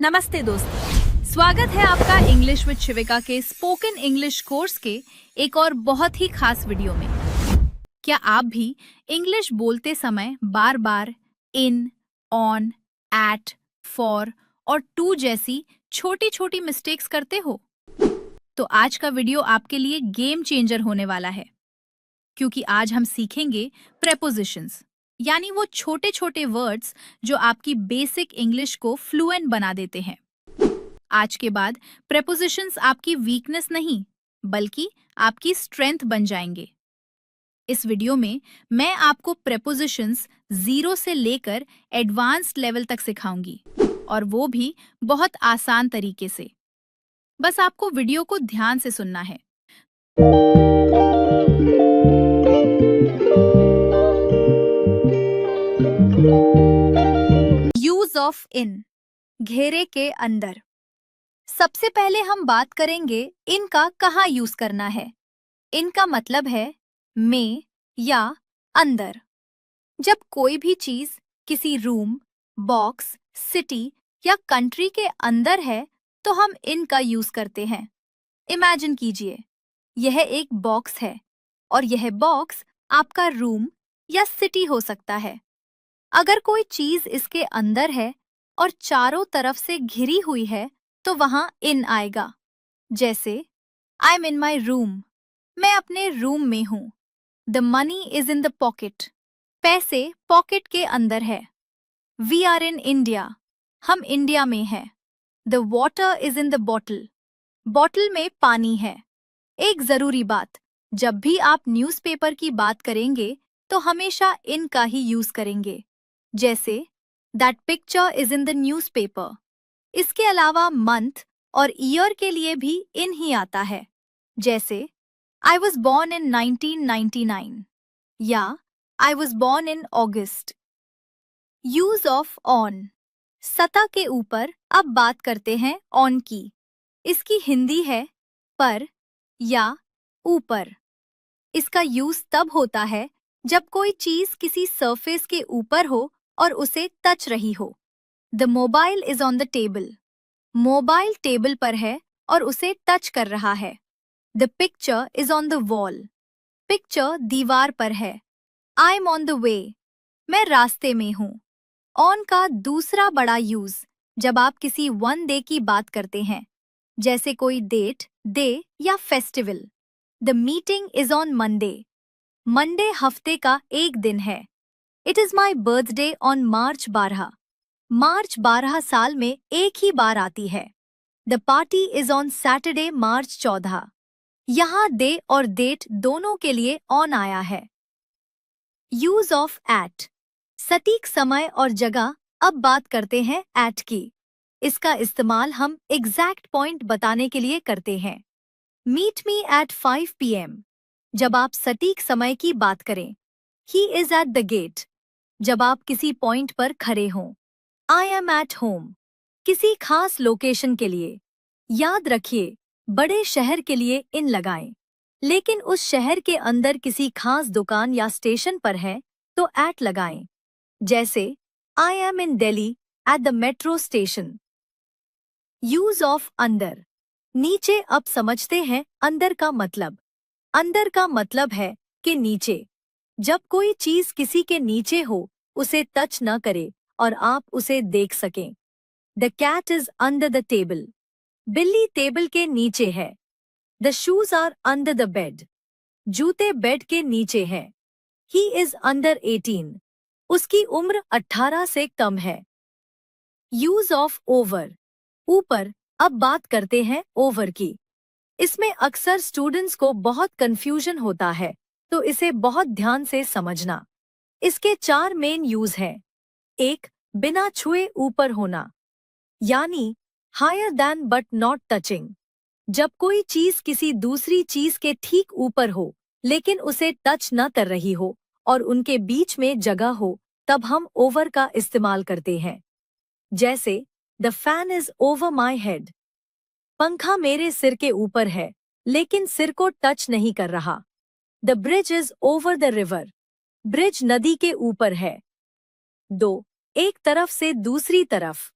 नमस्ते दोस्तों, स्वागत है आपका इंग्लिश विद शिविका के स्पोकन इंग्लिश कोर्स के एक और बहुत ही खास वीडियो में। क्या आप भी इंग्लिश बोलते समय बार बार इन, ऑन, एट, फॉर और टू जैसी छोटी छोटी मिस्टेक्स करते हो? तो आज का वीडियो आपके लिए गेम चेंजर होने वाला है, क्योंकि आज हम सीखेंगे प्रेपोजिशंस, यानी वो छोटे छोटे वर्ड्स जो आपकी बेसिक इंग्लिश को फ्लुएंट बना देते हैं। आज के बाद प्रेपोजिशंस आपकी वीकनेस नहीं, बल्कि आपकी स्ट्रेंथ बन जाएंगे। इस वीडियो में मैं आपको प्रेपोजिशंस 0 से लेकर एडवांस्ड लेवल तक सिखाऊंगी, और वो भी बहुत आसान तरीके से। बस आपको वीडियो को ध्यान से सुनना है। यूज ऑफ इन, घेरे के अंदर। सबसे पहले हम बात करेंगे इन का कहाँ यूज करना है। इन का मतलब है में या अंदर। जब कोई भी चीज किसी रूम, बॉक्स, सिटी या कंट्री के अंदर है तो हम इन का यूज करते हैं। इमेजिन कीजिए, यह एक बॉक्स है और यह बॉक्स आपका रूम या सिटी हो सकता है। अगर कोई चीज इसके अंदर है और चारों तरफ से घिरी हुई है तो वहां इन आएगा। जैसे I am in my room, मैं अपने रूम में हूं। The money is in the pocket, पैसे पॉकेट के अंदर है। वी आर इन इंडिया, हम इंडिया में हैं। The water is in the bottle, bottle में पानी है। एक जरूरी बात, जब भी आप न्यूज़पेपर की बात करेंगे तो हमेशा इन का ही यूज करेंगे। जैसे that picture is in the newspaper. इसके अलावा मंथ और ईयर के लिए भी इन ही आता है। जैसे आई वॉज बॉर्न इन 1999 या I was born in August. Use of on, सतह के ऊपर। अब बात करते हैं ऑन की। इसकी हिंदी है पर या ऊपर। इसका यूज तब होता है जब कोई चीज किसी सरफेस के ऊपर हो और उसे टच रही हो। The mobile is on the table, mobile table पर है और उसे टच कर रहा है। The picture is on the wall, picture दीवार पर है। I am on the way, मैं रास्ते में हूँ। ऑन का दूसरा बड़ा यूज जब आप किसी वन डे की बात करते हैं, जैसे कोई डेट, डे या festival. The meeting is on Monday, Monday हफ्ते का एक दिन है। It is my birthday on March 12, March 12 साल में एक ही बार आती है। The party is on Saturday March 14, यहाँ डे और डेट दोनों के लिए ऑन आया है। यूज ऑफ एट, सटीक समय और जगह। अब बात करते हैं एट की। इसका इस्तेमाल हम एग्जैक्ट पॉइंट बताने के लिए करते हैं। मीट मी एट 5 PM, जब आप सटीक समय की बात करें। He is at the gate, जब आप किसी पॉइंट पर खड़े हों। आई एम एट होम, किसी खास लोकेशन के लिए। याद रखिए, बड़े शहर के लिए इन लगाएं, लेकिन उस शहर के अंदर किसी खास दुकान या स्टेशन पर है तो एट लगाएं। जैसे I am in Delhi at the metro station. Use of अंदर, नीचे। अब समझते हैं अंदर का मतलब। अंदर का मतलब है कि नीचे। जब कोई चीज किसी के नीचे हो, उसे टच न करे और आप उसे देख सकें। The cat is under the table, बिल्ली टेबल के नीचे है। The shoes are under the bed, जूते बेड के नीचे हैं। ही इज अंडर 18, उसकी उम्र 18 से कम है। यूज ऑफ ओवर, ऊपर। अब बात करते हैं ओवर की। इसमें अक्सर स्टूडेंट्स को बहुत कंफ्यूजन होता है, तो इसे बहुत ध्यान से समझना। इसके 4 मेन यूज हैं। एक, बिना छुए ऊपर होना, यानी higher than but not touching. जब कोई चीज किसी दूसरी चीज के ठीक ऊपर हो लेकिन उसे टच न कर रही हो और उनके बीच में जगह हो, तब हम ओवर का इस्तेमाल करते हैं। जैसे the fan is over my head, पंखा मेरे सिर के ऊपर है लेकिन सिर को टच नहीं कर रहा। The bridge is over the river, bridge नदी के ऊपर है। 2, एक तरफ से दूसरी तरफ,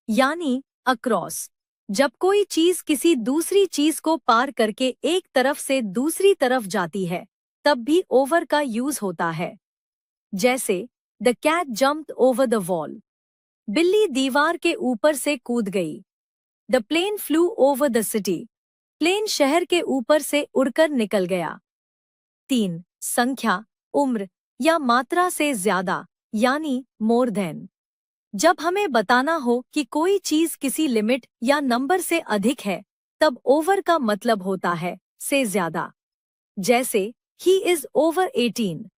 यानी अक्रॉस। जब कोई चीज किसी दूसरी चीज को पार करके एक तरफ से दूसरी तरफ जाती है, तब भी ओवर का यूज होता है। जैसे the cat jumped over the wall. बिल्ली दीवार के ऊपर से कूद गई। The plane flew over the city. Plane शहर के ऊपर से उड़कर निकल गया। 3. संख्या, उम्र या मात्रा से ज्यादा, यानी मोर देन। जब हमें बताना हो कि कोई चीज किसी लिमिट या नंबर से अधिक है, तब ओवर का मतलब होता है से ज्यादा। जैसे ही इज ओवर 18,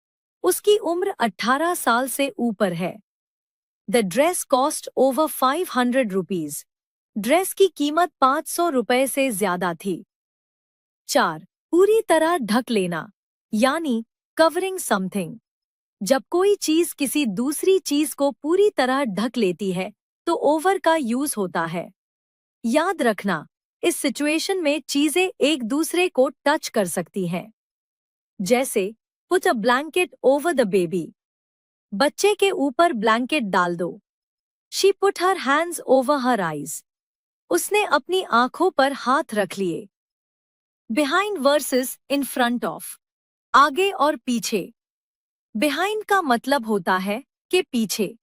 उसकी उम्र 18 साल से ऊपर है। The dress cost over 500 rupees. Dress की कीमत 500 रुपए से ज्यादा थी। 4. पूरी तरह ढक लेना, यानी कवरिंग समथिंग। जब कोई चीज किसी दूसरी चीज को पूरी तरह ढक लेती है, तो ओवर का यूज होता है। याद रखना, इस सिचुएशन में चीजें एक दूसरे को टच कर सकती हैं। जैसे put a blanket over the baby. बच्चे के ऊपर ब्लैंकेट डाल दो। She put her hands over her eyes. उसने अपनी आंखों पर हाथ रख लिए। Behind versus in front of, आगे और पीछे। बिहाइंड का मतलब होता है कि पीछे।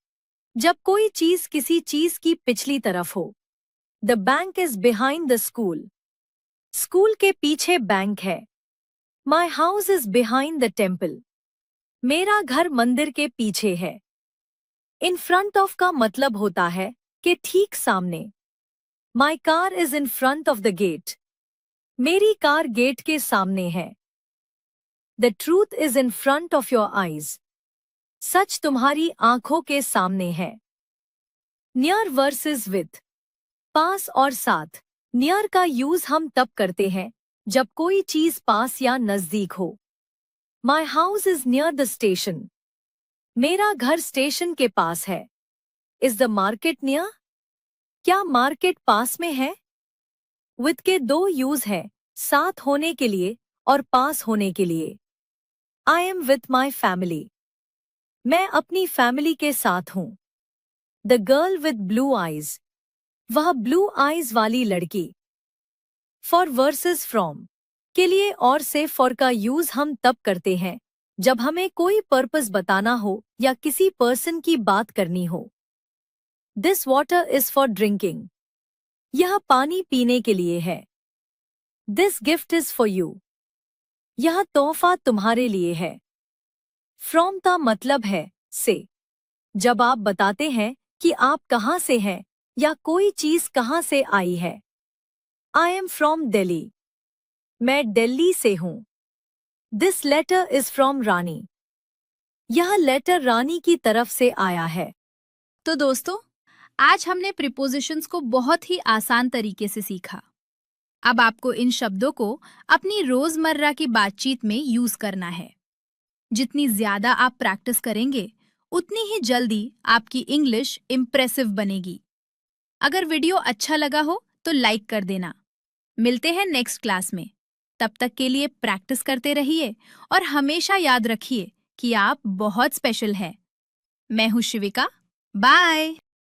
जब कोई चीज किसी चीज की पिछली तरफ हो। The bank is behind the school. School के पीछे बैंक है। My house is behind the temple. मेरा घर मंदिर के पीछे है। इन फ्रंट ऑफ का मतलब होता है कि ठीक सामने। My car is in front of the gate. मेरी कार गेट के सामने है। The truth is in front of your eyes. सच तुम्हारी आंखों के सामने है। नियर वर्सेस विथ, पास और साथ। नियर का यूज हम तब करते हैं जब कोई चीज पास या नजदीक हो। My house is near the station. मेरा घर स्टेशन के पास है। Is the market near? क्या मार्केट पास में है? विथ के दो यूज है, साथ होने के लिए और पास होने के लिए। I am with my family. मैं अपनी फैमिली के साथ हूं। The girl with blue eyes. वह ब्लू आईज वाली लड़की। फॉर वर्सेस फ्रॉम के लिए और से फॉर का यूज हम तब करते हैं जब हमें कोई पर्पस बताना हो या किसी पर्सन की बात करनी हो। This water is for drinking. यह पानी पीने के लिए है। This gift is for you. यह तोहफा तुम्हारे लिए है। फ्रॉम का मतलब है से। जब आप बताते हैं कि आप कहाँ से हैं या कोई चीज कहाँ से आई है। I am from Delhi. मैं दिल्ली से हूं। दिस लेटर इज फ्रॉम रानी। यह लेटर रानी की तरफ से आया है। तो दोस्तों, आज हमने प्रीपोजिशंस को बहुत ही आसान तरीके से सीखा। अब आपको इन शब्दों को अपनी रोजमर्रा की बातचीत में यूज करना है। जितनी ज्यादा आप प्रैक्टिस करेंगे, उतनी ही जल्दी आपकी इंग्लिश इम्प्रेसिव बनेगी। अगर वीडियो अच्छा लगा हो तो लाइक कर देना। मिलते हैं नेक्स्ट क्लास में। तब तक के लिए प्रैक्टिस करते रहिए और हमेशा याद रखिए कि आप बहुत स्पेशल हैं। मैं हूं शिविका। बाय।